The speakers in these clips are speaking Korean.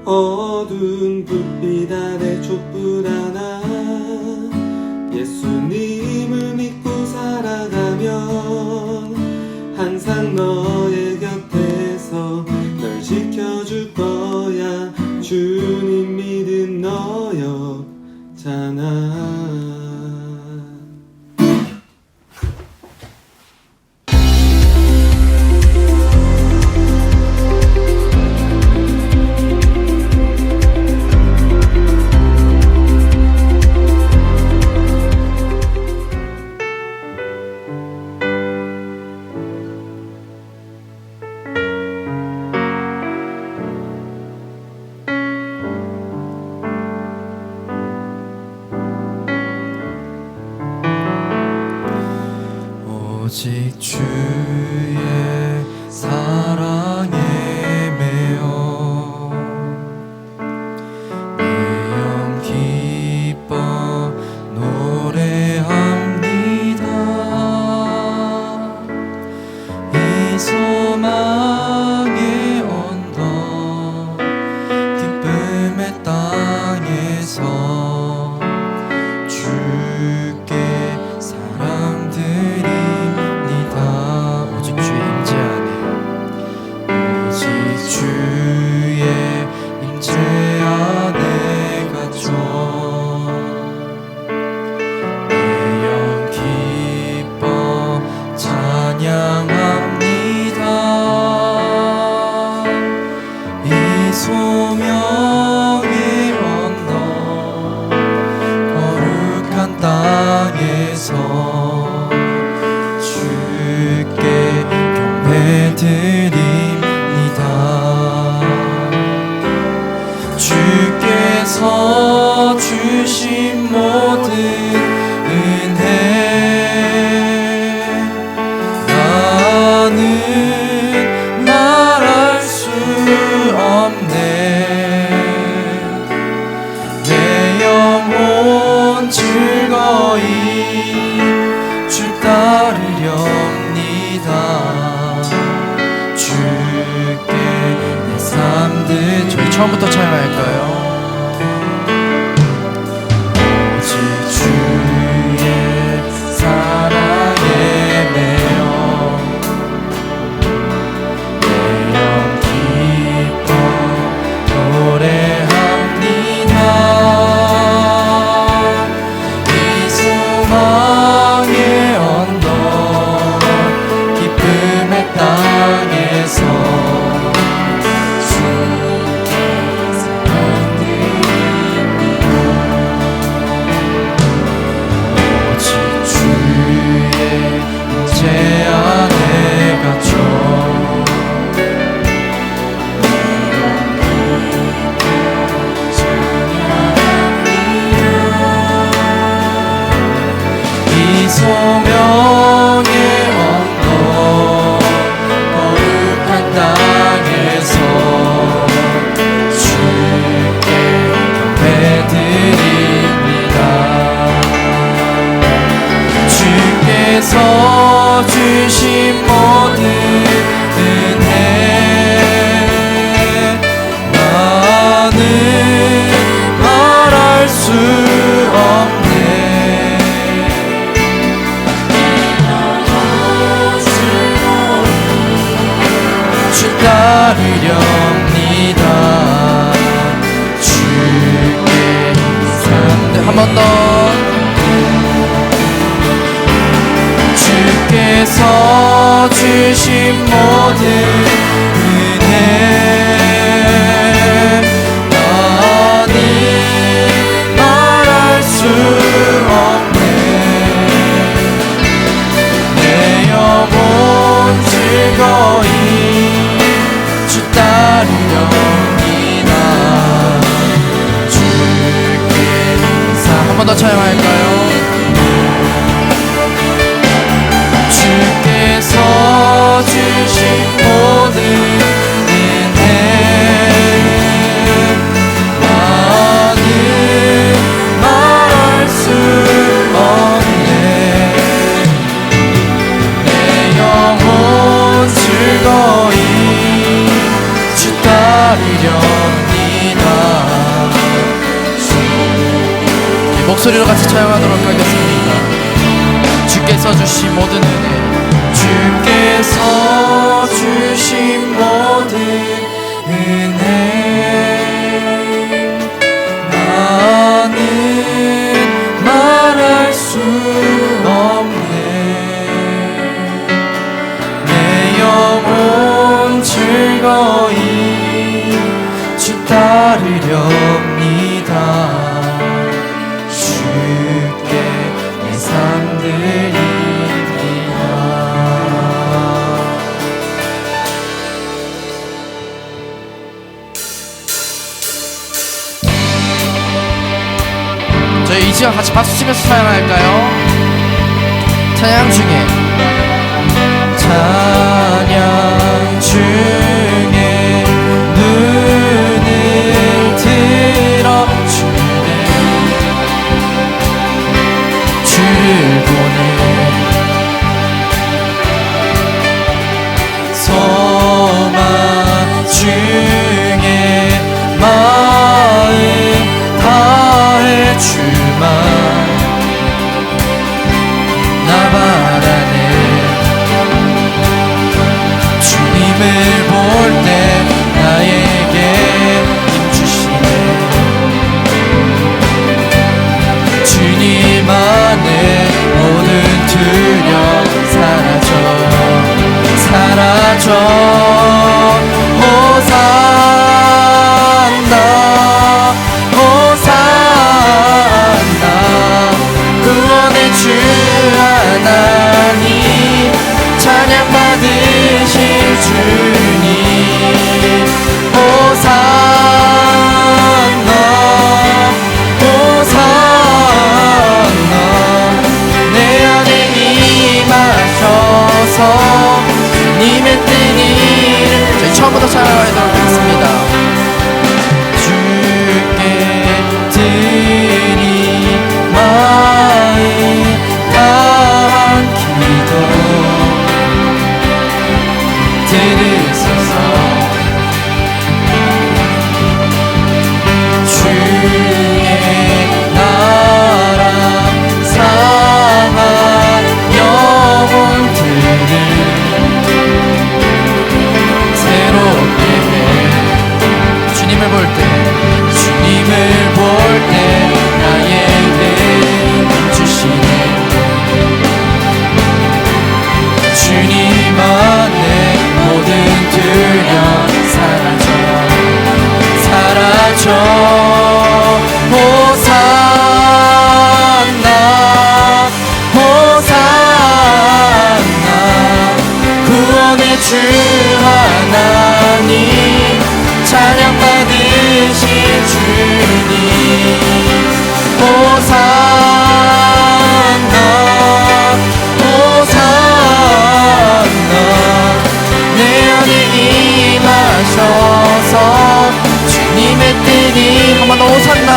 어두운 불빛 아래 촛불 하나 예수님을 믿고 살아가면 항상 너의 곁에서 널 지켜줄 거야. 주님 믿은 너였잖아. 오직 주의 사랑에 매여 내 영 기뻐 노래합니다. 이 소망의 언덕 기쁨의 땅에서 주께 사랑드리 주의 임재 안에 갇혀 내 영 기뻐 찬양합니다. 이 소명의 언덕 거룩한 땅에서 주께 경배드리 주께서 주신 모든 은혜 나는 말할 수 없네. 내 영혼 즐거이 주 따르렵니다. 주께 내 삶들 저희 처음부터 찬양할까요? 소명의 언덕 거룩한 땅에서 주께 경배드립니다. 주께서 주신 모든 은혜 나는 말할 수 없네. 따르렵니다. 주께 삶들 한 번 더 주께서 주신 모든 은혜 나는 말할 수 없네. 내 영혼 즐거이 따르렵니다. 주께 인사 한 번 더 찬양할까요? 주께서 주신 모든 은혜 나는 말할 수 없네. 내 영혼 즐거이 따르렵니다. 목소리로 같이 찬양하도록 하겠습니다. 주께서 주신 모든 은혜, 주께서 주신 모든 은혜, 나는 말할 수 없네. 내 영혼 즐거이 주 따르렵니다. 주께 내 삶 드립니다. 저희 이 시간 같이 박수 치면서 찬양할까요? 찬양 중에 눈을 들어 주를 보네. 소망 중에 마음 다해 주만 나 바라네. 주님을 볼 때 나에게 힘주시네. 주님 안에 모든 두려움 사라져 호산나 호산나. 구원의 주 하나님 찬양 받으실 주님 호산나 호산나. 내 안에 임하셔서 주님의 뜻이 저희 처음부터 찬양하도록 하겠습니다. 주께 드리 마음 다한 기도 들으소서. 주의 나라 상한 영혼들을 새롭게 해. 주님을 볼 때 나에게 주시네. 주님 안에 모든 두려움 사라져 호산나 호산나. 구원의 주 하나님 찬양 받으신 주님 호산나 호산나. 내 안에 임하셔서 주님의 뜻이 한 번 더 호산나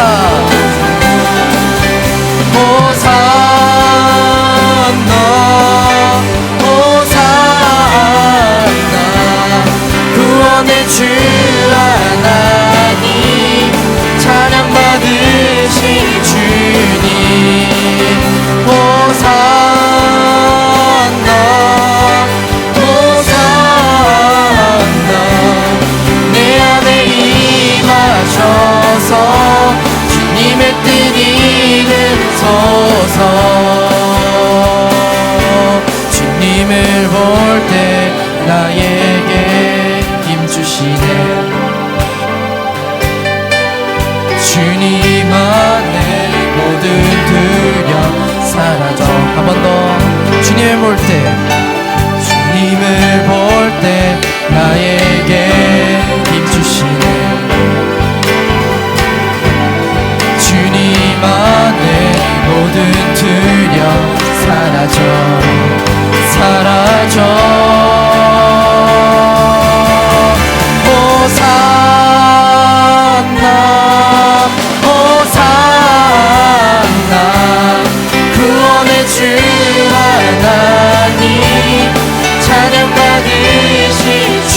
호산나 호산나. 구원의 주 하나님 찬양 받으신 주님 호산나 호산나. 내 안에 임하셔서 주님의 뜻 이루소서. 주님을 볼 때 나에게 힘주시네. 주님 안에 모든 두려움 사라져. 한 번 더. 주님을 볼 때 나에게 힘주시네. 주님 안에 모든 두려움 사라져 호산나 호산나. 구원의 주 하나님 찬양 받으신 주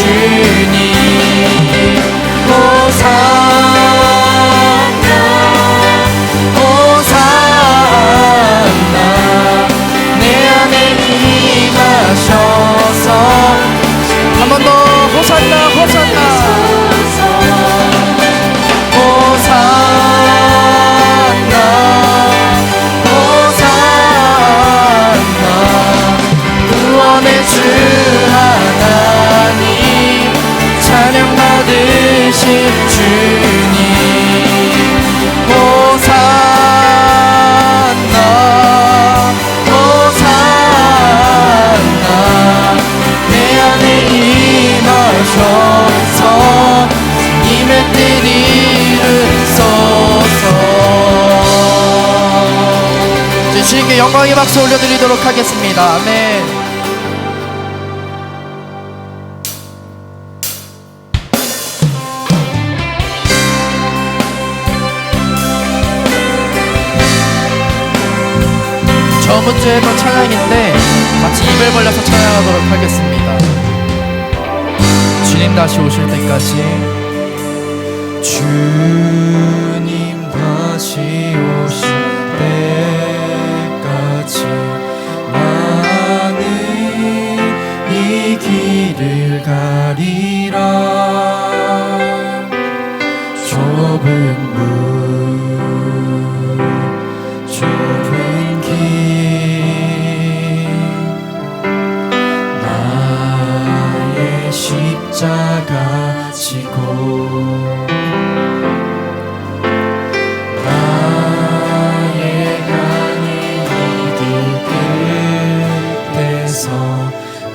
주님께 영광의 박수 올려드리도록 하겠습니다. 아멘. 저번주에 했던 찬양인데 같이 입을 벌려서 찬양하도록 하겠습니다. 주님 다시 오실 때까지, 주님 다시 오실 때까지 나는 이 길을 가리라. 좁은 문, 좁은 길, 나의 십자가 지고 나의 가는 이 길 끝에서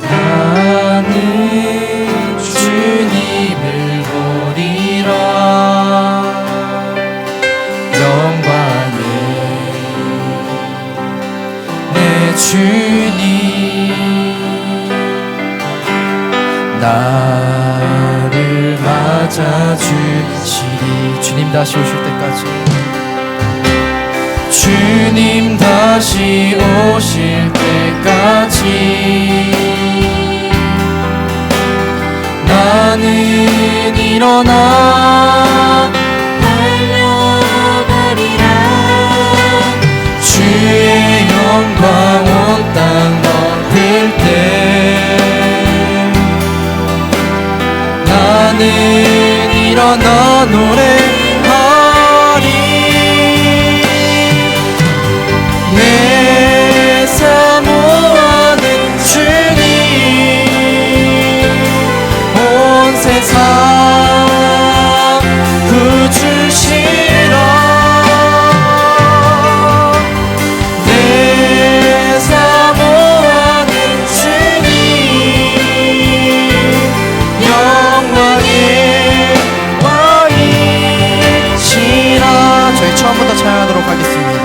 나는 주님을 보리라. 영광의 내 주님 나를 맞아주시리. 주님 다시 오실 때까지, 주님 다시 오실 때까지 나는 일어나 달려가리라. 주의 영광 온 땅 덮을 때 나는 일어나 노래하리. 내 사모하는 주님, 온 세상 구주시라. 내 사모하는 주님, 영광의 왕이시라. 저희 처음부터 찬양하도록 하겠습니다.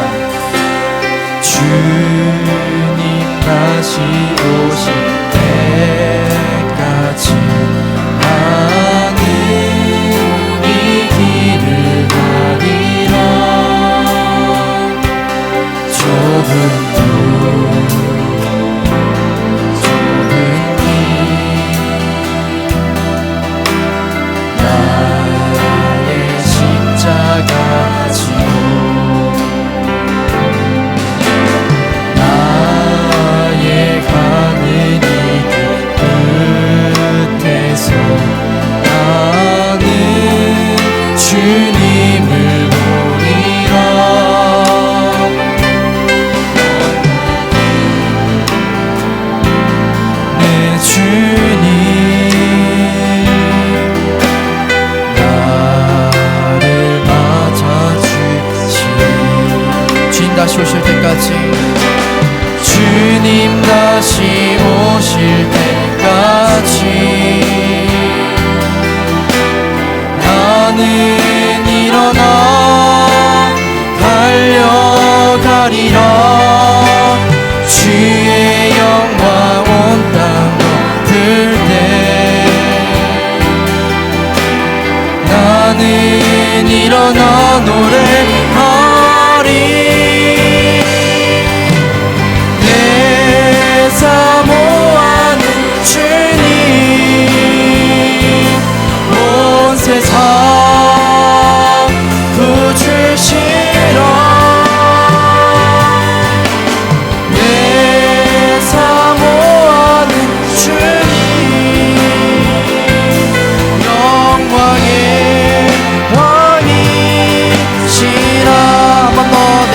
주님 다시 오실 때까지 나는 이 길을 가리라. 좁은 문, 좁은 길, 나의 십자가 지고 나의 가는 이 길 끝에서 나는 주님을 보리라. 내 주님 나를 맞아주시니. 주님 다시 오실 때까지, 주님 다시 오실 때까지 나는 일어나 달려가리라. 주의 영광 온 땅 덮을 때 나는 일어나 노래하리. 내 사모하는 주님, 온 세상 구주시라. 내 사모하는 주님, 영광의 왕이시라. 한 번 더 내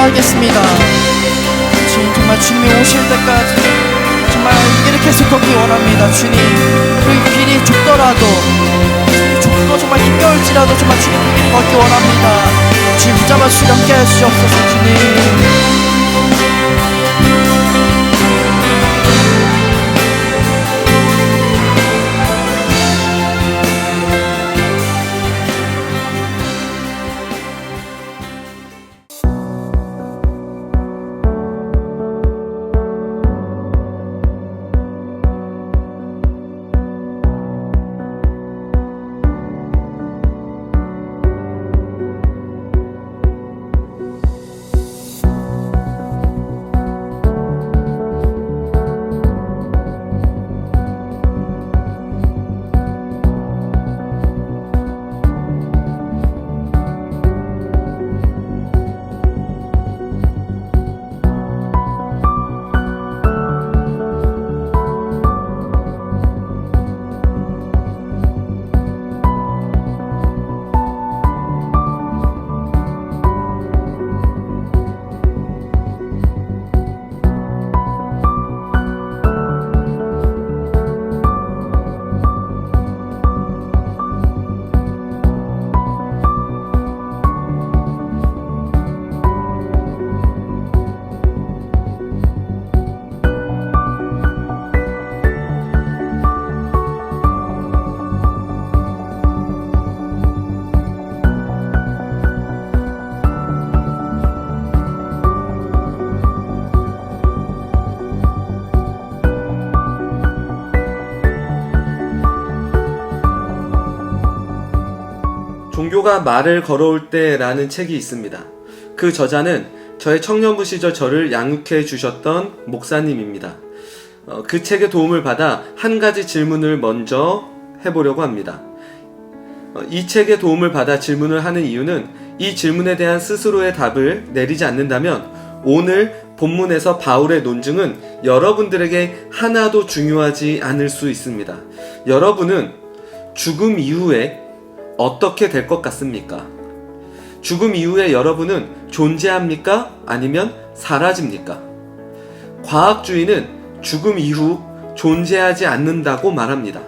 기도하겠습니다. 주님, 정말 주님이 오실 때까지 정말 이렇게 계속 걷기 원합니다. 주님, 그 길이 좁더라도 좁고 정말 힘겨울지라도 정말 주님 그 길을 걷기 원합니다. 주님 붙잡아 주시고 함께 하시옵소서. 주님, 종교가 말을 걸어올 때라는 책이 있습니다. 그 저자는 저의 청년부 시절 저를 양육해 주셨던 목사님입니다. 그 책의 도움을 받아 한 가지 질문을 먼저 해보려고 합니다. 이 책의 도움을 받아 질문을 하는 이유는 이 질문에 대한 스스로의 답을 내리지 않는다면 오늘 본문에서 바울의 논증은 여러분들에게 하나도 중요하지 않을 수 있습니다. 여러분은 죽음 이후에 어떻게 될 것 같습니까? 죽음 이후에 여러분은 존재합니까? 아니면 사라집니까? 과학주의는 죽음 이후 존재하지 않는다고 말합니다.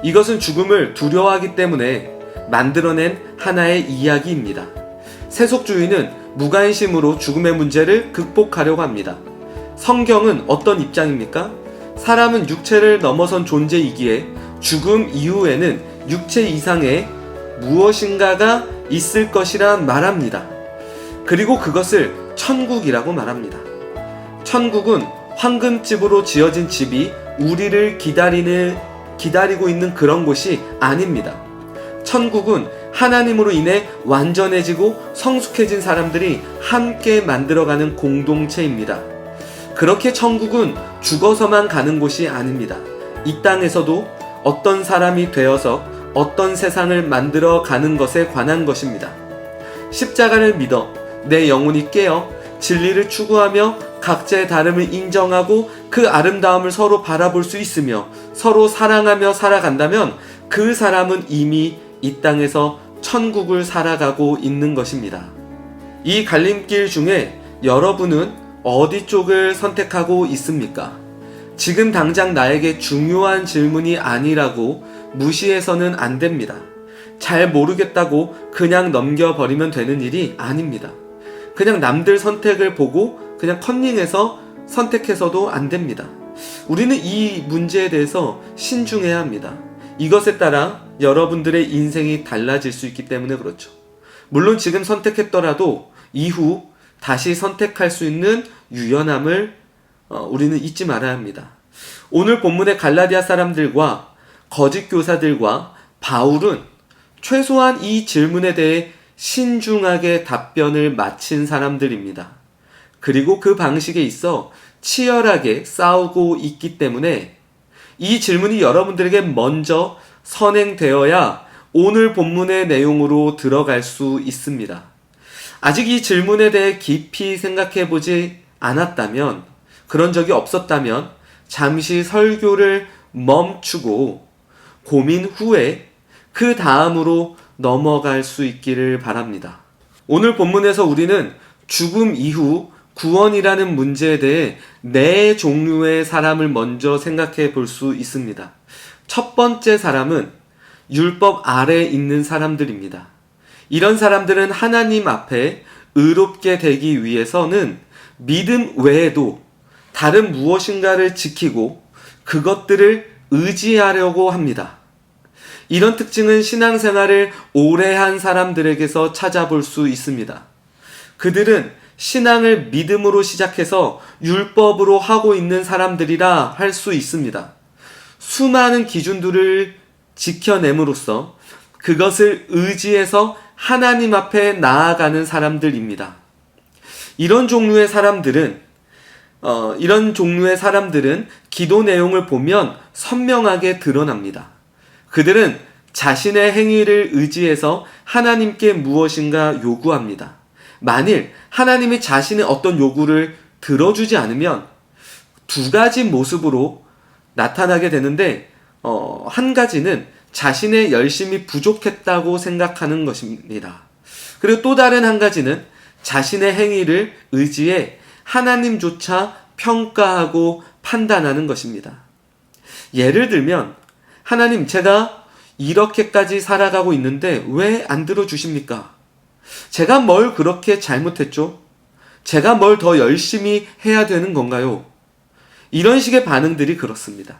이것은 죽음을 두려워하기 때문에 만들어낸 하나의 이야기입니다. 세속주의는 무관심으로 죽음의 문제를 극복하려고 합니다. 성경은 어떤 입장입니까? 사람은 육체를 넘어선 존재이기에 죽음 이후에는 육체 이상의 무엇인가가 있을 것이라 말합니다. 그리고 그것을 천국이라고 말합니다. 천국은 황금집으로 지어진 집이 우리를 기다리고 있는 그런 곳이 아닙니다. 천국은 하나님으로 인해 완전해지고 성숙해진 사람들이 함께 만들어가는 공동체입니다. 그렇게 천국은 죽어서만 가는 곳이 아닙니다. 이 땅에서도 어떤 사람이 되어서 어떤 세상을 만들어 가는 것에 관한 것입니다. 십자가를 믿어 내 영혼이 깨어 진리를 추구하며 각자의 다름을 인정하고 그 아름다움을 서로 바라볼 수 있으며 서로 사랑하며 살아간다면 그 사람은 이미 이 땅에서 천국을 살아가고 있는 것입니다. 이 갈림길 중에 여러분은 어디 쪽을 선택하고 있습니까? 지금 당장 나에게 중요한 질문이 아니라고 무시해서는 안 됩니다. 잘 모르겠다고 그냥 넘겨버리면 되는 일이 아닙니다. 그냥 남들 선택을 보고 그냥 컨닝해서 선택해서도 안 됩니다. 우리는 이 문제에 대해서 신중해야 합니다. 이것에 따라 여러분들의 인생이 달라질 수 있기 때문에 그렇죠. 물론 지금 선택했더라도 이후 다시 선택할 수 있는 유연함을 우리는 잊지 말아야 합니다. 오늘 본문의 갈라디아 사람들과 거짓 교사들과 바울은 최소한 이 질문에 대해 신중하게 답변을 마친 사람들입니다. 그리고 그 방식에 있어 치열하게 싸우고 있기 때문에 이 질문이 여러분들에게 먼저 선행되어야 오늘 본문의 내용으로 들어갈 수 있습니다. 아직 이 질문에 대해 깊이 생각해 보지 않았다면, 그런 적이 없었다면 잠시 설교를 멈추고 고민 후에 그 다음으로 넘어갈 수 있기를 바랍니다. 오늘 본문에서 우리는 죽음 이후 구원이라는 문제에 대해 네 종류의 사람을 먼저 생각해 볼 수 있습니다. 첫 번째 사람은 율법 아래에 있는 사람들입니다. 이런 사람들은 하나님 앞에 의롭게 되기 위해서는 믿음 외에도 다른 무엇인가를 지키고 그것들을 의지하려고 합니다. 이런 특징은 신앙생활을 오래 한 사람들에게서 찾아볼 수 있습니다. 그들은 신앙을 믿음으로 시작해서 율법으로 하고 있는 사람들이라 할 수 있습니다. 수많은 기준들을 지켜냄으로써 그것을 의지해서 하나님 앞에 나아가는 사람들입니다. 이런 종류의 사람들은 기도 내용을 보면 선명하게 드러납니다. 그들은 자신의 행위를 의지해서 하나님께 무엇인가 요구합니다. 만일 하나님이 자신의 어떤 요구를 들어주지 않으면 두 가지 모습으로 나타나게 되는데, 한 가지는 자신의 열심이 부족했다고 생각하는 것입니다. 그리고 또 다른 한 가지는 자신의 행위를 의지해 하나님조차 평가하고 판단하는 것입니다. 예를 들면, 하나님, 제가 이렇게까지 살아가고 있는데 왜 안 들어주십니까? 제가 뭘 그렇게 잘못했죠? 제가 뭘 더 열심히 해야 되는 건가요? 이런 식의 반응들이 그렇습니다.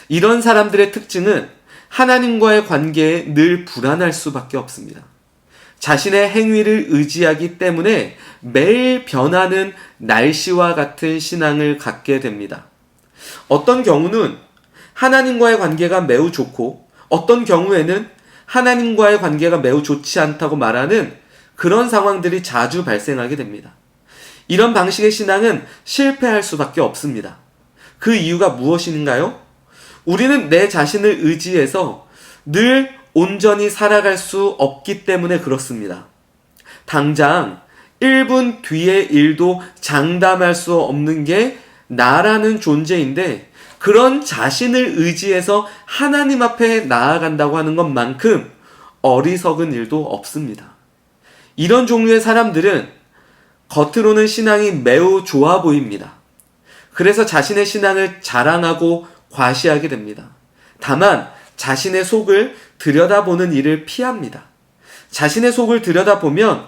이런 사람들의 특징은 하나님과의 관계에 늘 불안할 수밖에 없습니다. 자신의 행위를 의지하기 때문에 매일 변하는 날씨와 같은 신앙을 갖게 됩니다. 어떤 경우는 하나님과의 관계가 매우 좋고 어떤 경우에는 하나님과의 관계가 매우 좋지 않다고 말하는 그런 상황들이 자주 발생하게 됩니다. 이런 방식의 신앙은 실패할 수밖에 없습니다. 그 이유가 무엇인가요? 우리는 내 자신을 의지해서 늘 온전히 살아갈 수 없기 때문에 그렇습니다. 당장 1분 뒤의 일도 장담할 수 없는 게 나라는 존재인데, 그런 자신을 의지해서 하나님 앞에 나아간다고 하는 것만큼 어리석은 일도 없습니다. 이런 종류의 사람들은 겉으로는 신앙이 매우 좋아 보입니다. 그래서 자신의 신앙을 자랑하고 과시하게 됩니다. 다만 자신의 속을 들여다보는 일을 피합니다. 자신의 속을 들여다보면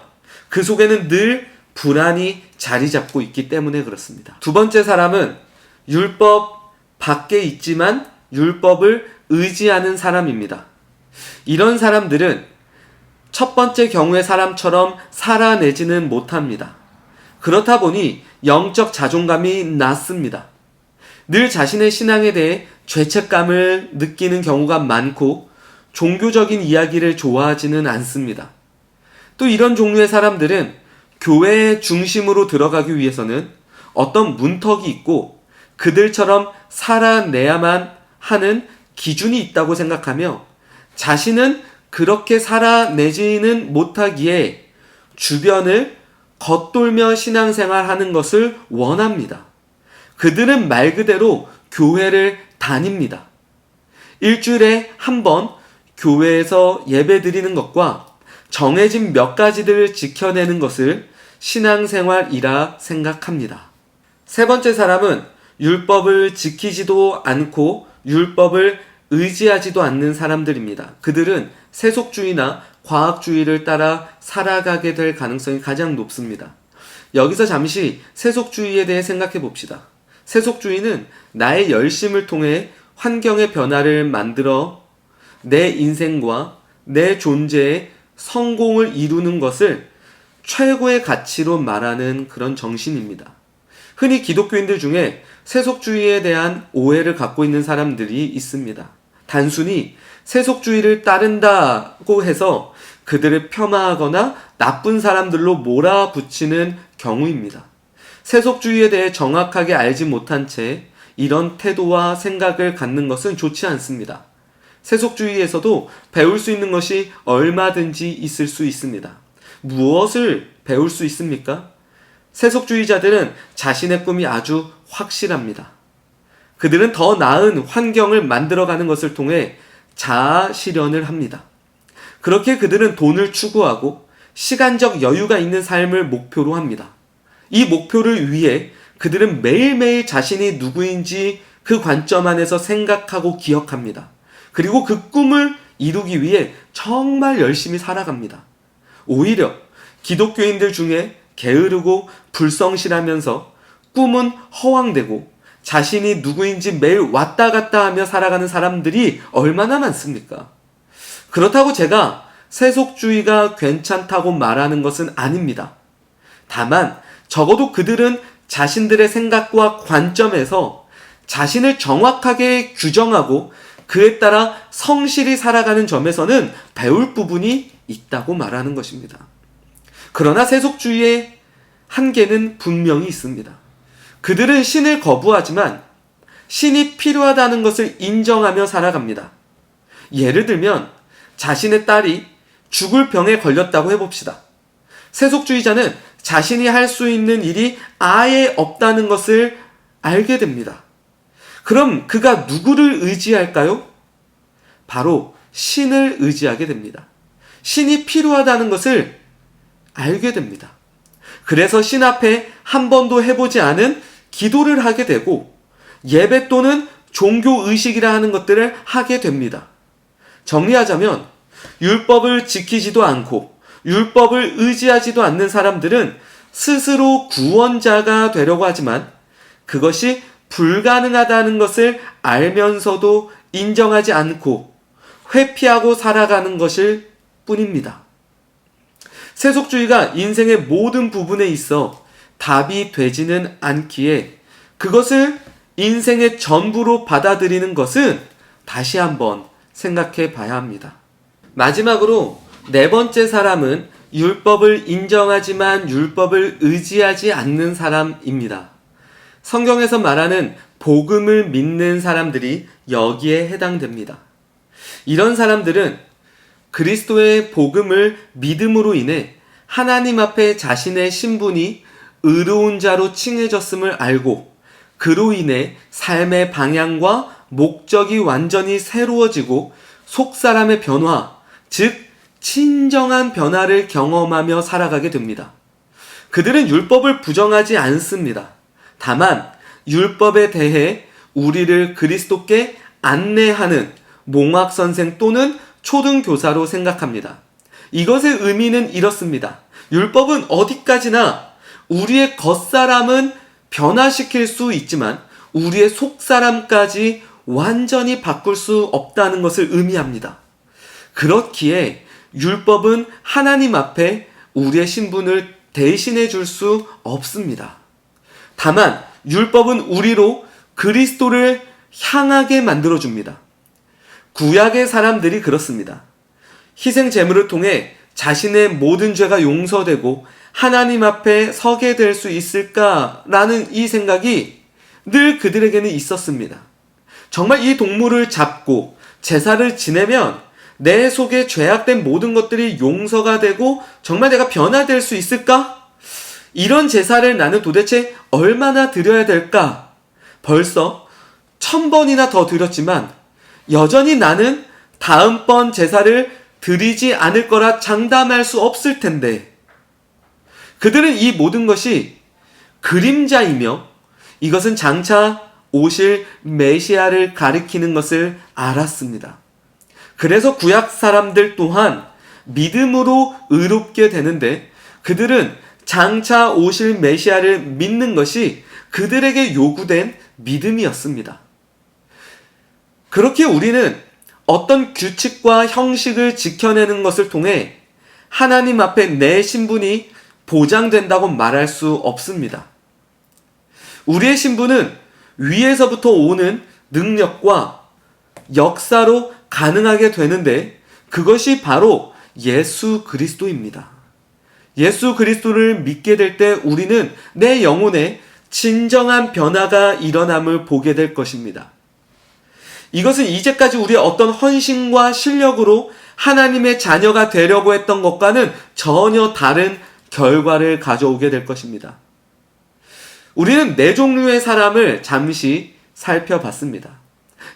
그 속에는 늘 불안이 자리 잡고 있기 때문에 그렇습니다. 두 번째 사람은 율법 밖에 있지만 율법을 의지하는 사람입니다. 이런 사람들은 첫 번째 경우의 사람처럼 살아내지는 못합니다. 그렇다 보니 영적 자존감이 낮습니다. 늘 자신의 신앙에 대해 죄책감을 느끼는 경우가 많고 종교적인 이야기를 좋아하지는 않습니다. 또 이런 종류의 사람들은 교회의 중심으로 들어가기 위해서는 어떤 문턱이 있고 그들처럼 살아내야만 하는 기준이 있다고 생각하며 자신은 그렇게 살아내지는 못하기에 주변을 겉돌며 신앙생활하는 것을 원합니다. 그들은 말 그대로 교회를 다닙니다. 일주일에 한 번 교회에서 예배 드리는 것과 정해진 몇 가지들을 지켜내는 것을 신앙생활이라 생각합니다. 세 번째 사람은 율법을 지키지도 않고 율법을 의지하지도 않는 사람들입니다. 그들은 세속주의나 과학주의를 따라 살아가게 될 가능성이 가장 높습니다. 여기서 잠시 세속주의에 대해 생각해 봅시다. 세속주의는 나의 열심을 통해 환경의 변화를 만들어 내 인생과 내 존재의 성공을 이루는 것을 최고의 가치로 말하는 그런 정신입니다. 흔히 기독교인들 중에 세속주의에 대한 오해를 갖고 있는 사람들이 있습니다. 단순히 세속주의를 따른다고 해서 그들을 폄하하거나 나쁜 사람들로 몰아붙이는 경우입니다. 세속주의에 대해 정확하게 알지 못한 채 이런 태도와 생각을 갖는 것은 좋지 않습니다. 세속주의에서도 배울 수 있는 것이 얼마든지 있을 수 있습니다. 무엇을 배울 수 있습니까? 세속주의자들은 자신의 꿈이 아주 확실합니다. 그들은 더 나은 환경을 만들어가는 것을 통해 자아 실현을 합니다. 그렇게 그들은 돈을 추구하고 시간적 여유가 있는 삶을 목표로 합니다. 이 목표를 위해 그들은 매일매일 자신이 누구인지 그 관점 안에서 생각하고 기억합니다. 그리고 그 꿈을 이루기 위해 정말 열심히 살아갑니다. 오히려 기독교인들 중에 게으르고 불성실하면서 꿈은 허황되고 자신이 누구인지 매일 왔다 갔다 하며 살아가는 사람들이 얼마나 많습니까? 그렇다고 제가 세속주의가 괜찮다고 말하는 것은 아닙니다. 다만 적어도 그들은 자신들의 생각과 관점에서 자신을 정확하게 규정하고 그에 따라 성실히 살아가는 점에서는 배울 부분이 있다고 말하는 것입니다. 그러나 세속주의의 한계는 분명히 있습니다. 그들은 신을 거부하지만 신이 필요하다는 것을 인정하며 살아갑니다. 예를 들면 자신의 딸이 죽을 병에 걸렸다고 해봅시다. 세속주의자는 자신이 할 수 있는 일이 아예 없다는 것을 알게 됩니다. 그럼 그가 누구를 의지할까요? 바로 신을 의지하게 됩니다. 신이 필요하다는 것을 알게 됩니다. 그래서 신 앞에 한 번도 해보지 않은 기도를 하게 되고 예배 또는 종교의식이라 하는 것들을 하게 됩니다. 정리하자면 율법을 지키지도 않고 율법을 의지하지도 않는 사람들은 스스로 구원자가 되려고 하지만 그것이 불가능하다는 것을 알면서도 인정하지 않고 회피하고 살아가는 것일 뿐입니다. 세속주의가 인생의 모든 부분에 있어 답이 되지는 않기에 그것을 인생의 전부로 받아들이는 것은 다시 한번 생각해 봐야 합니다. 마지막으로 네 번째 사람은 율법을 인정하지만 율법을 의지하지 않는 사람입니다. 성경에서 말하는 복음을 믿는 사람들이 여기에 해당됩니다. 이런 사람들은 그리스도의 복음을 믿음으로 인해 하나님 앞에 자신의 신분이 의로운 자로 칭해졌음을 알고 그로 인해 삶의 방향과 목적이 완전히 새로워지고 속사람의 변화, 즉 진정한 변화를 경험하며 살아가게 됩니다. 그들은 율법을 부정하지 않습니다. 다만 율법에 대해 우리를 그리스도께 안내하는 몽학선생 또는 초등교사로 생각합니다. 이것의 의미는 이렇습니다. 율법은 어디까지나 우리의 겉사람은 변화시킬 수 있지만 우리의 속사람까지 완전히 바꿀 수 없다는 것을 의미합니다. 그렇기에 율법은 하나님 앞에 우리의 신분을 대신해 줄 수 없습니다. 다만 율법은 우리로 그리스도를 향하게 만들어줍니다. 구약의 사람들이 그렇습니다. 희생 제물을 통해 자신의 모든 죄가 용서되고 하나님 앞에 서게 될 수 있을까라는 이 생각이 늘 그들에게는 있었습니다. 정말 이 동물을 잡고 제사를 지내면 내 속에 죄악된 모든 것들이 용서가 되고 정말 내가 변화될 수 있을까? 이런 제사를 나는 도대체 얼마나 드려야 될까? 벌써 1000번이나 더 드렸지만 여전히 나는 다음번 제사를 드리지 않을 거라 장담할 수 없을 텐데 그들은 이 모든 것이 그림자이며 이것은 장차 오실 메시아를 가리키는 것을 알았습니다. 그래서 구약 사람들 또한 믿음으로 의롭게 되는데 그들은 장차 오실 메시아를 믿는 것이 그들에게 요구된 믿음이었습니다. 그렇게 우리는 어떤 규칙과 형식을 지켜내는 것을 통해 하나님 앞에 내 신분이 보장된다고 말할 수 없습니다. 우리의 신분은 위에서부터 오는 능력과 역사로 가능하게 되는데 그것이 바로 예수 그리스도입니다. 예수 그리스도를 믿게 될 때 우리는 내 영혼에 진정한 변화가 일어남을 보게 될 것입니다. 이것은 이제까지 우리의 어떤 헌신과 실력으로 하나님의 자녀가 되려고 했던 것과는 전혀 다른 결과를 가져오게 될 것입니다. 우리는 네 종류의 사람을 잠시 살펴봤습니다.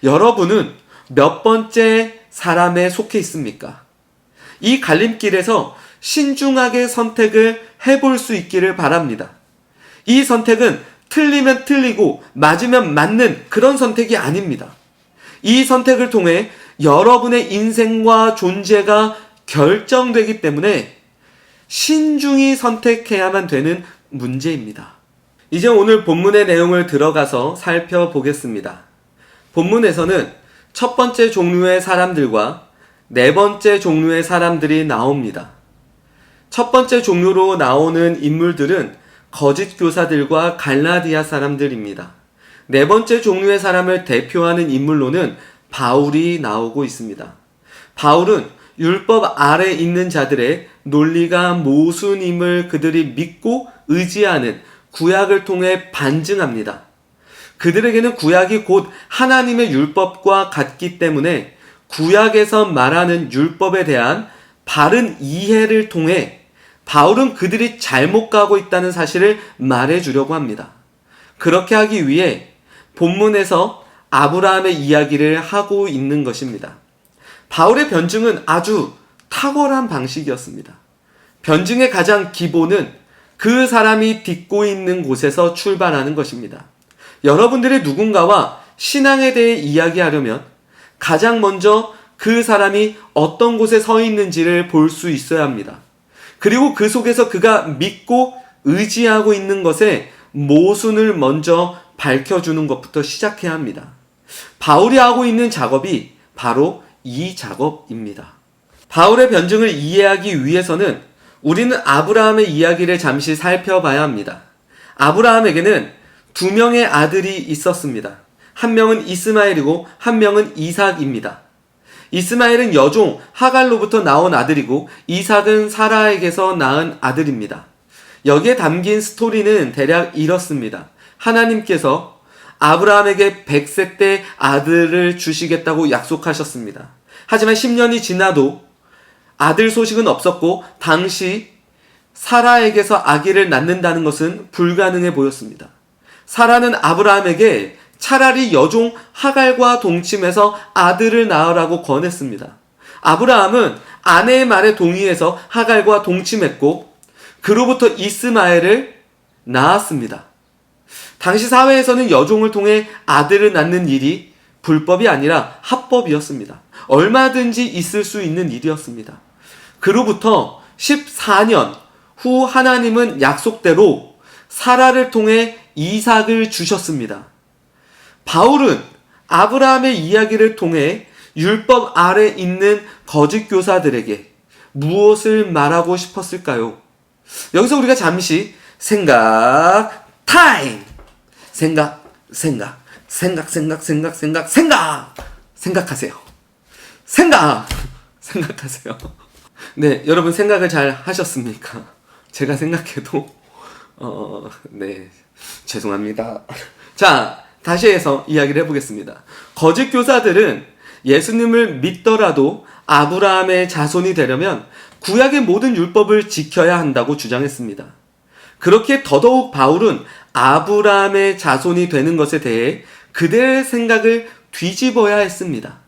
여러분은 몇 번째 사람에 속해 있습니까? 이 갈림길에서 신중하게 선택을 해볼 수 있기를 바랍니다. 이 선택은 틀리면 틀리고 맞으면 맞는 그런 선택이 아닙니다. 이 선택을 통해 여러분의 인생과 존재가 결정되기 때문에 신중히 선택해야만 되는 문제입니다. 이제 오늘 본문의 내용을 들어가서 살펴보겠습니다. 본문에서는 첫 번째 종류의 사람들과 네 번째 종류의 사람들이 나옵니다. 첫 번째 종류로 나오는 인물들은 거짓 교사들과 갈라디아 사람들입니다. 네 번째 종류의 사람을 대표하는 인물로는 바울이 나오고 있습니다. 바울은 율법 아래 있는 자들의 논리가 모순임을 그들이 믿고 의지하는 구약을 통해 반증합니다. 그들에게는 구약이 곧 하나님의 율법과 같기 때문에 구약에서 말하는 율법에 대한 바른 이해를 통해 바울은 그들이 잘못 가고 있다는 사실을 말해주려고 합니다. 그렇게 하기 위해 본문에서 아브라함의 이야기를 하고 있는 것입니다. 바울의 변증은 아주 탁월한 방식이었습니다. 변증의 가장 기본은 그 사람이 딛고 있는 곳에서 출발하는 것입니다. 여러분들이 누군가와 신앙에 대해 이야기하려면 가장 먼저 그 사람이 어떤 곳에 서 있는지를 볼 수 있어야 합니다. 그리고 그 속에서 그가 믿고 의지하고 있는 것에 모순을 먼저 밝혀주는 것부터 시작해야 합니다. 바울이 하고 있는 작업이 바로 이 작업입니다. 바울의 변증을 이해하기 위해서는 우리는 아브라함의 이야기를 잠시 살펴봐야 합니다. 아브라함에게는 두 명의 아들이 있었습니다. 한 명은 이스마엘이고 한 명은 이삭입니다. 이스마엘은 여종 하갈로부터 나온 아들이고 이삭은 사라에게서 낳은 아들입니다. 여기에 담긴 스토리는 대략 이렇습니다. 하나님께서 아브라함에게 100세 때 아들을 주시겠다고 약속하셨습니다. 하지만 10년이 지나도 아들 소식은 없었고 당시 사라에게서 아기를 낳는다는 것은 불가능해 보였습니다. 사라는 아브라함에게 차라리 여종 하갈과 동침해서 아들을 낳으라고 권했습니다. 아브라함은 아내의 말에 동의해서 하갈과 동침했고 그로부터 이스마엘을 낳았습니다. 당시 사회에서는 여종을 통해 아들을 낳는 일이 불법이 아니라 합법이었습니다. 얼마든지 있을 수 있는 일이었습니다. 그로부터 14년 후 하나님은 약속대로 사라를 통해 이삭을 주셨습니다. 바울은 아브라함의 이야기를 통해 율법 아래 있는 거짓 교사들에게 무엇을 말하고 싶었을까요? 여기서 우리가 잠시 생각 타임! 생각하세요. 생각하세요. 네, 여러분 생각을 잘 하셨습니까? 제가 생각해도 네, 죄송합니다. 자, 다시 해서 이야기를 해보겠습니다. 거짓 교사들은 예수님을 믿더라도 아브라함의 자손이 되려면 구약의 모든 율법을 지켜야 한다고 주장했습니다. 그렇게 더더욱 바울은 아브라함의 자손이 되는 것에 대해 그들의 생각을 뒤집어야 했습니다.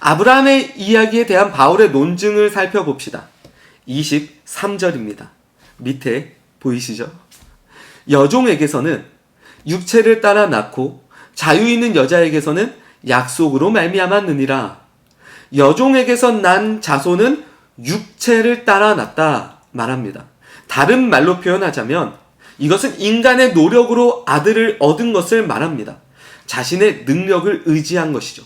아브라함의 이야기에 대한 바울의 논증을 살펴봅시다. 23절입니다. 밑에 보이시죠? 여종에게서는 육체를 따라 낳고 자유 있는 여자에게서는 약속으로 말미암았느니라. 여종에게서 난 자손은 육체를 따라 낳다 말합니다. 다른 말로 표현하자면 이것은 인간의 노력으로 아들을 얻은 것을 말합니다. 자신의 능력을 의지한 것이죠.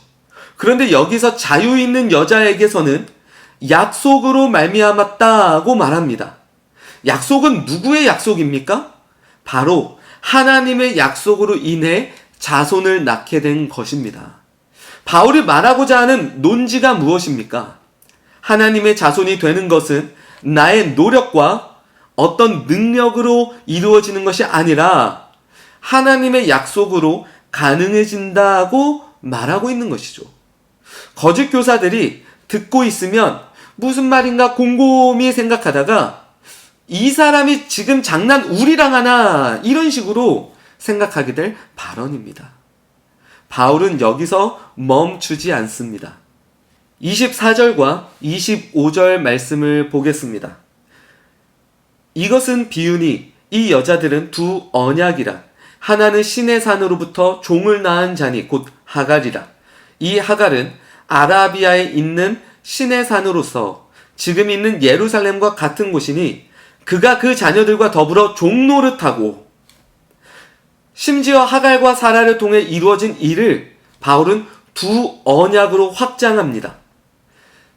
그런데 여기서 자유 있는 여자에게서는 약속으로 말미암았다고 말합니다. 약속은 누구의 약속입니까? 바로 하나님의 약속으로 인해 자손을 낳게 된 것입니다. 바울이 말하고자 하는 논지가 무엇입니까? 하나님의 자손이 되는 것은 나의 노력과 어떤 능력으로 이루어지는 것이 아니라 하나님의 약속으로 가능해진다고 말하고 있는 것이죠. 거짓 교사들이 듣고 있으면 무슨 말인가 곰곰이 생각하다가 이 사람이 지금 장난 우리랑 하나 이런 식으로 생각하게 될 발언입니다. 바울은 여기서 멈추지 않습니다. 24절과 25절 말씀을 보겠습니다. 이것은 비유니 이 여자들은 두 언약이라. 하나는 신의 산으로부터 종을 낳은 자니 곧 하갈이라. 이 하갈은 아라비아에 있는 신의 산으로서 지금 있는 예루살렘과 같은 곳이니 그가 그 자녀들과 더불어 종노릇하고, 심지어 하갈과 사라를 통해 이루어진 일을 바울은 두 언약으로 확장합니다.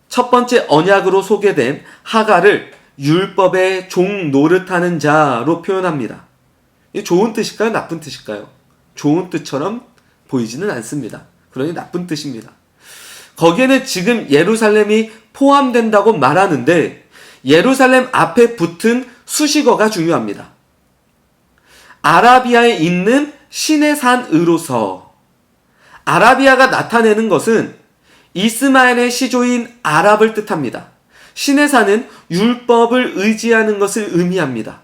첫 번째 언약으로 소개된 하갈을 율법의 종 노릇하는 자로 표현합니다. 이게 좋은 뜻일까요? 나쁜 뜻일까요? 좋은 뜻처럼 보이지는 않습니다. 그러니 나쁜 뜻입니다. 거기에는 지금 예루살렘이 포함된다고 말하는데 예루살렘 앞에 붙은 수식어가 중요합니다. 아라비아에 있는 신의 산으로서. 아라비아가 나타내는 것은 이스마엘의 시조인 아랍을 뜻합니다. 신의 산은 율법을 의지하는 것을 의미합니다.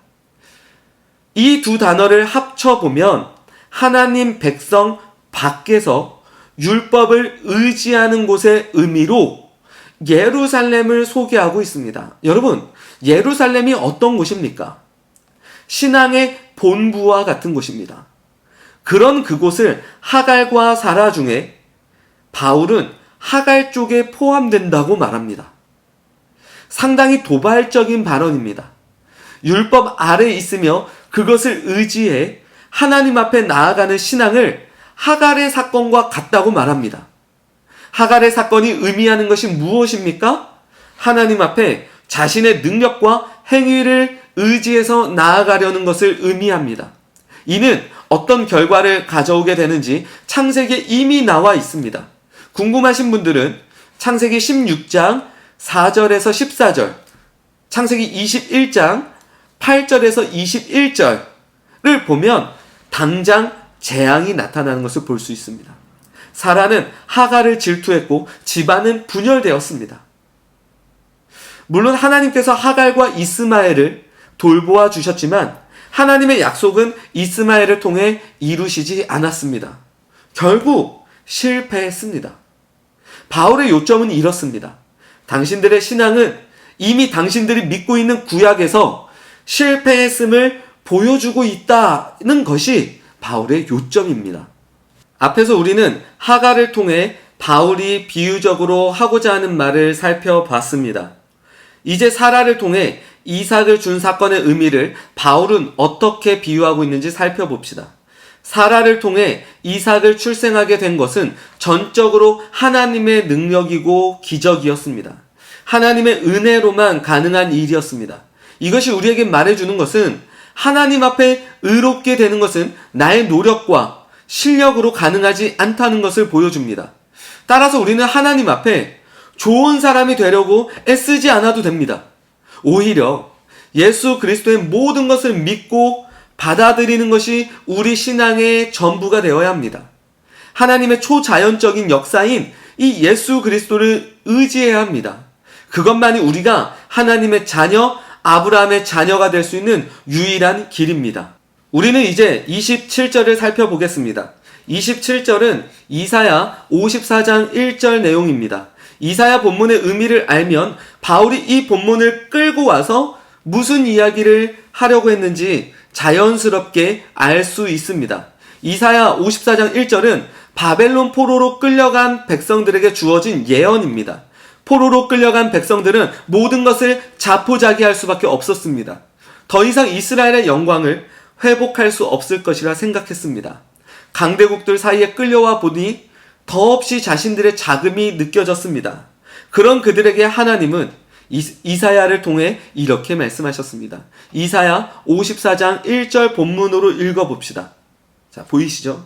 이 두 단어를 합쳐보면 하나님 백성 밖에서 율법을 의지하는 곳의 의미로 예루살렘을 소개하고 있습니다. 여러분, 예루살렘이 어떤 곳입니까? 신앙의 본부와 같은 곳입니다. 그런 그곳을 하갈과 사라 중에 바울은 하갈 쪽에 포함된다고 말합니다. 상당히 도발적인 발언입니다. 율법 아래에 있으며 그것을 의지해 하나님 앞에 나아가는 신앙을 하갈의 사건과 같다고 말합니다. 하갈의 사건이 의미하는 것이 무엇입니까? 하나님 앞에 자신의 능력과 행위를 의지해서 나아가려는 것을 의미합니다. 이는 어떤 결과를 가져오게 되는지 창세기에 이미 나와 있습니다. 궁금하신 분들은 창세기 16장 4절에서 14절, 창세기 21장 8절에서 21절을 보면 당장 재앙이 나타나는 것을 볼 수 있습니다. 사라는 하갈을 질투했고 집안은 분열되었습니다. 물론 하나님께서 하갈과 이스마엘을 돌보아 주셨지만 하나님의 약속은 이스마엘을 통해 이루시지 않았습니다. 결국 실패했습니다. 바울의 요점은 이렇습니다. 당신들의 신앙은 이미 당신들이 믿고 있는 구약에서 실패했음을 보여주고 있다는 것이 바울의 요점입니다. 앞에서 우리는 하갈을 통해 바울이 비유적으로 하고자 하는 말을 살펴봤습니다. 이제 사라를 통해 이삭을 준 사건의 의미를 바울은 어떻게 비유하고 있는지 살펴봅시다. 사라를 통해 이삭을 출생하게 된 것은 전적으로 하나님의 능력이고 기적이었습니다. 하나님의 은혜로만 가능한 일이었습니다. 이것이 우리에게 말해주는 것은 하나님 앞에 의롭게 되는 것은 나의 노력과 실력으로 가능하지 않다는 것을 보여줍니다. 따라서 우리는 하나님 앞에 좋은 사람이 되려고 애쓰지 않아도 됩니다. 오히려 예수 그리스도의 모든 것을 믿고 받아들이는 것이 우리 신앙의 전부가 되어야 합니다. 하나님의 초자연적인 역사인 이 예수 그리스도를 의지해야 합니다. 그것만이 우리가 하나님의 자녀, 아브라함의 자녀가 될 수 있는 유일한 길입니다. 우리는 이제 27절을 살펴보겠습니다. 27절은 이사야 54장 1절 내용입니다. 이사야 본문의 의미를 알면 바울이 이 본문을 끌고 와서 무슨 이야기를 하려고 했는지 자연스럽게 알 수 있습니다. 이사야 54장 1절은 바벨론 포로로 끌려간 백성들에게 주어진 예언입니다. 포로로 끌려간 백성들은 모든 것을 자포자기할 수밖에 없었습니다. 더 이상 이스라엘의 영광을 회복할 수 없을 것이라 생각했습니다. 강대국들 사이에 끌려와 보니 더없이 자신들의 자금이 느껴졌습니다. 그런 그들에게 하나님은 이사야를 통해 이렇게 말씀하셨습니다. 이사야 54장 1절 본문으로 읽어봅시다. 자, 보이시죠?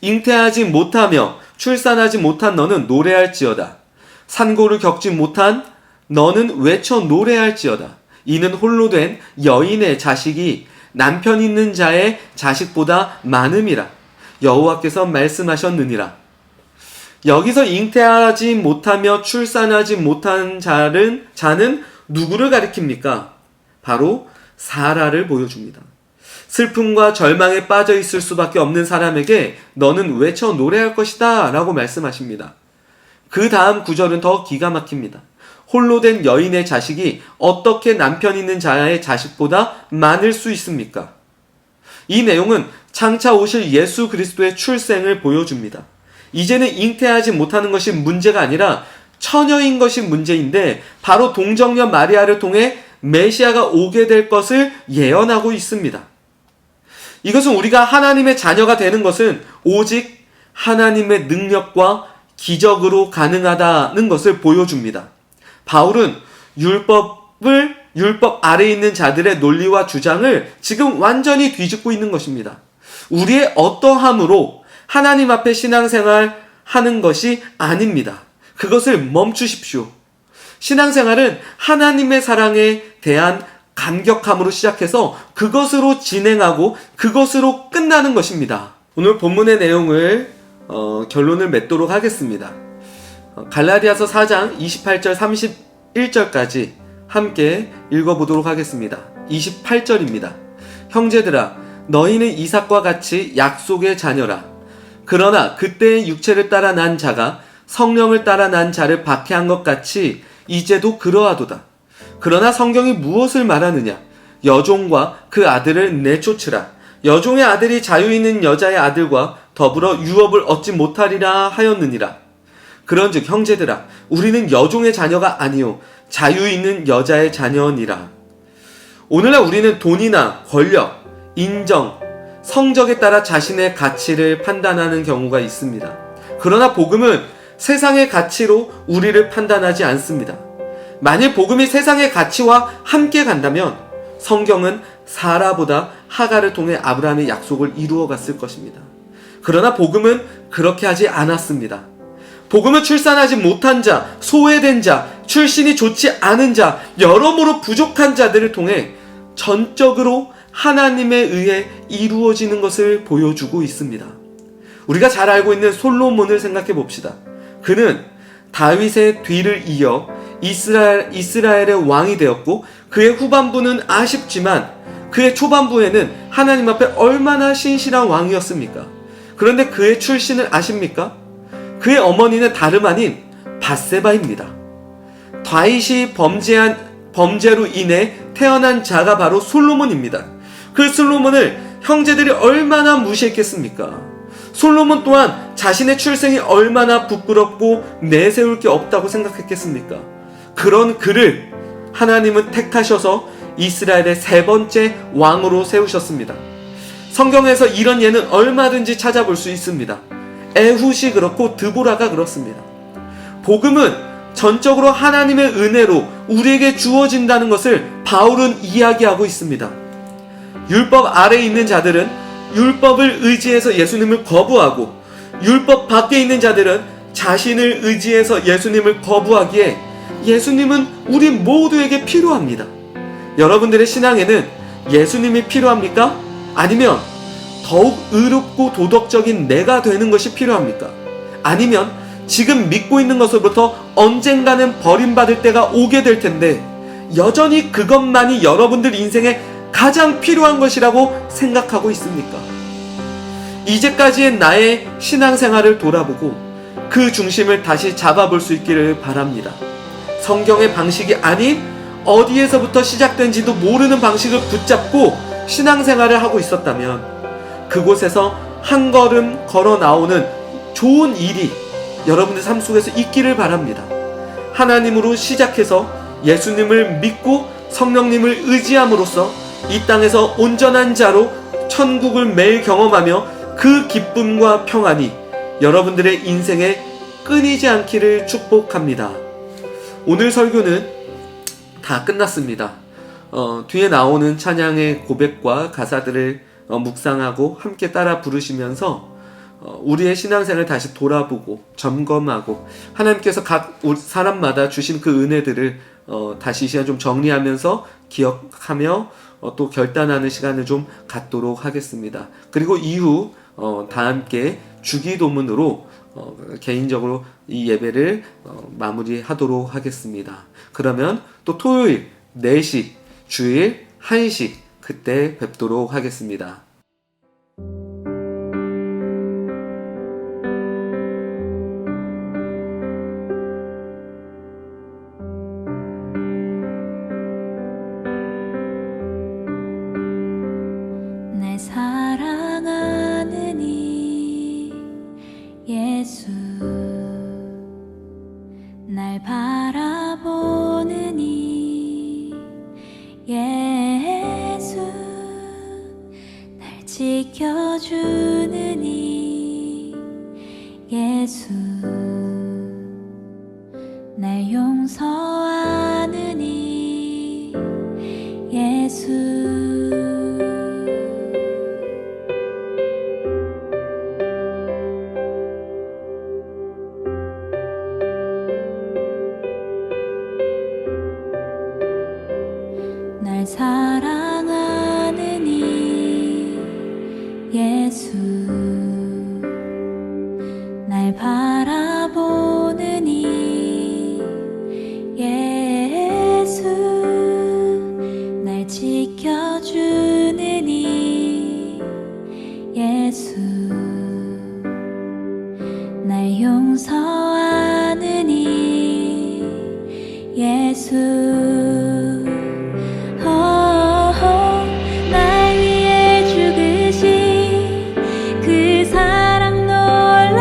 잉태하지 못하며 출산하지 못한 너는 노래할지어다. 산고를 겪지 못한 너는 외쳐 노래할지어다. 이는 홀로 된 여인의 자식이 남편 있는 자의 자식보다 많음이라. 여호와께서 말씀하셨느니라. 여기서 잉태하지 못하며 출산하지 못한 자는 누구를 가리킵니까? 바로 사라를 보여줍니다. 슬픔과 절망에 빠져 있을 수밖에 없는 사람에게 너는 외쳐 노래할 것이다 라고 말씀하십니다. 그 다음 구절은 더 기가 막힙니다. 홀로 된 여인의 자식이 어떻게 남편 있는 자의 자식보다 많을 수 있습니까? 이 내용은 장차 오실 예수 그리스도의 출생을 보여줍니다. 이제는 잉태하지 못하는 것이 문제가 아니라 처녀인 것이 문제인데 바로 동정녀 마리아를 통해 메시아가 오게 될 것을 예언하고 있습니다. 이것은 우리가 하나님의 자녀가 되는 것은 오직 하나님의 능력과 기적으로 가능하다는 것을 보여줍니다. 바울은 율법 아래에 있는 자들의 논리와 주장을 지금 완전히 뒤집고 있는 것입니다. 우리의 어떠함으로 하나님 앞에 신앙생활 하는 것이 아닙니다. 그것을 멈추십시오. 신앙생활은 하나님의 사랑에 대한 감격함으로 시작해서 그것으로 진행하고 그것으로 끝나는 것입니다. 오늘 본문의 내용을 결론을 맺도록 하겠습니다. 갈라디아서 4장 28절 31절까지 함께 읽어보도록 하겠습니다. 28절입니다. 형제들아, 너희는 이삭과 같이 약속의 자녀라. 그러나 그때의 육체를 따라 난 자가 성령을 따라 난 자를 박해한 것 같이 이제도 그러하도다. 그러나 성경이 무엇을 말하느냐? 여종과 그 아들을 내쫓으라. 여종의 아들이 자유 있는 여자의 아들과 더불어 유업을 얻지 못하리라 하였느니라. 그런즉 형제들아, 우리는 여종의 자녀가 아니요 자유 있는 여자의 자녀니라. 오늘날 우리는 돈이나 권력, 인정, 성적에 따라 자신의 가치를 판단하는 경우가 있습니다. 그러나 복음은 세상의 가치로 우리를 판단하지 않습니다. 만일 복음이 세상의 가치와 함께 간다면 성경은 사라보다 하가를 통해 아브라함의 약속을 이루어 갔을 것입니다. 그러나 복음은 그렇게 하지 않았습니다. 복음은 출산하지 못한 자, 소외된 자, 출신이 좋지 않은 자, 여러모로 부족한 자들을 통해 전적으로 하나님에 의해 이루어지는 것을 보여주고 있습니다. 우리가 잘 알고 있는 솔로몬을 생각해 봅시다. 그는 다윗의 뒤를 이어 이스라엘의 왕이 되었고 그의 후반부는 아쉽지만 그의 초반부에는 하나님 앞에 얼마나 신실한 왕이었습니까? 그런데 그의 출신을 아십니까? 그의 어머니는 다름 아닌 밧세바입니다. 다윗이 범죄로 인해 태어난 자가 바로 솔로몬입니다. 그 솔로몬을 형제들이 얼마나 무시했겠습니까? 솔로몬 또한 자신의 출생이 얼마나 부끄럽고 내세울 게 없다고 생각했겠습니까? 그런 그를 하나님은 택하셔서 이스라엘의 세 번째 왕으로 세우셨습니다. 성경에서 이런 예는 얼마든지 찾아볼 수 있습니다. 에훗이 그렇고 드보라가 그렇습니다. 복음은 전적으로 하나님의 은혜로 우리에게 주어진다는 것을 바울은 이야기하고 있습니다. 율법 아래에 있는 자들은 율법을 의지해서 예수님을 거부하고 율법 밖에 있는 자들은 자신을 의지해서 예수님을 거부하기에 예수님은 우리 모두에게 필요합니다. 여러분들의 신앙에는 예수님이 필요합니까? 아니면 더욱 의롭고 도덕적인 내가 되는 것이 필요합니까? 아니면 지금 믿고 있는 것으로부터 언젠가는 버림받을 때가 오게 될 텐데 여전히 그것만이 여러분들 인생에 가장 필요한 것이라고 생각하고 있습니까? 이제까지의 나의 신앙생활을 돌아보고 그 중심을 다시 잡아볼 수 있기를 바랍니다. 성경의 방식이 아닌 어디에서부터 시작된지도 모르는 방식을 붙잡고 신앙생활을 하고 있었다면 그곳에서 한 걸음 걸어 나오는 좋은 일이 여러분의 삶 속에서 있기를 바랍니다. 하나님으로 시작해서 예수님을 믿고 성령님을 의지함으로써 이 땅에서 온전한 자로 천국을 매일 경험하며 그 기쁨과 평안이 여러분들의 인생에 끊이지 않기를 축복합니다. 오늘 설교는 다 끝났습니다. 뒤에 나오는 찬양의 고백과 가사들을 묵상하고 함께 따라 부르시면서 우리의 신앙생활을 다시 돌아보고 점검하고 하나님께서 각 사람마다 주신 그 은혜들을 다시 이 시간 좀 정리하면서 기억하며 또 결단하는 시간을 좀 갖도록 하겠습니다. 그리고 이후 다 함께 주기도문으로 개인적으로 이 예배를 마무리하도록 하겠습니다. 그러면 또 토요일 4시, 주일 1시 그때 뵙도록 하겠습니다. 예수 날 지켜주는 이 예수 날 용서하는 이 예수 날 사랑하는 이 예수 날 바라보는 이 예수 날 지켜주는 이 예수 날 용서하는 이 예수 날 위해 죽으신 그 사랑 놀라워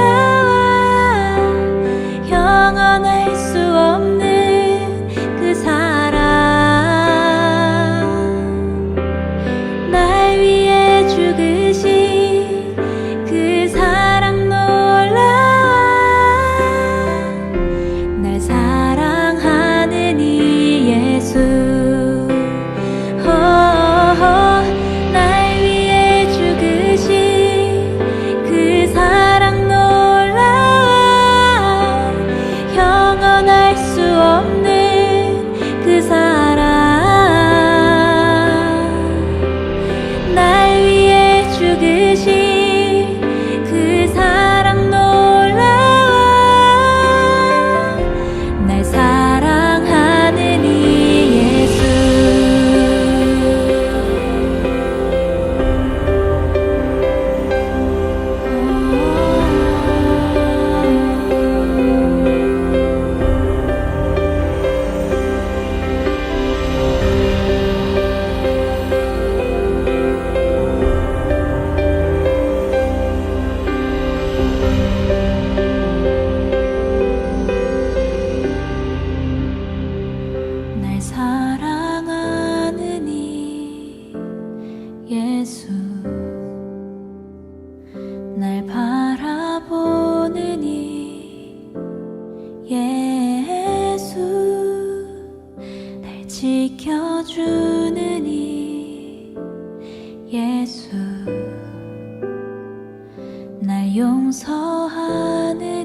영원할 수 없는 그 사랑 날 위해 죽으신 그 사랑 놀라워 날 사랑하는 이 예수 날 위해 죽으신 그 사랑 놀라워 영원할 수 없는 그 사랑 날 위해 죽으신 그 사랑 놀라워 날 사랑하는 이 예수 날 사랑하는 이 예수 날 바라보는 이 예수 날 지켜주는 이 예수 날 용서하는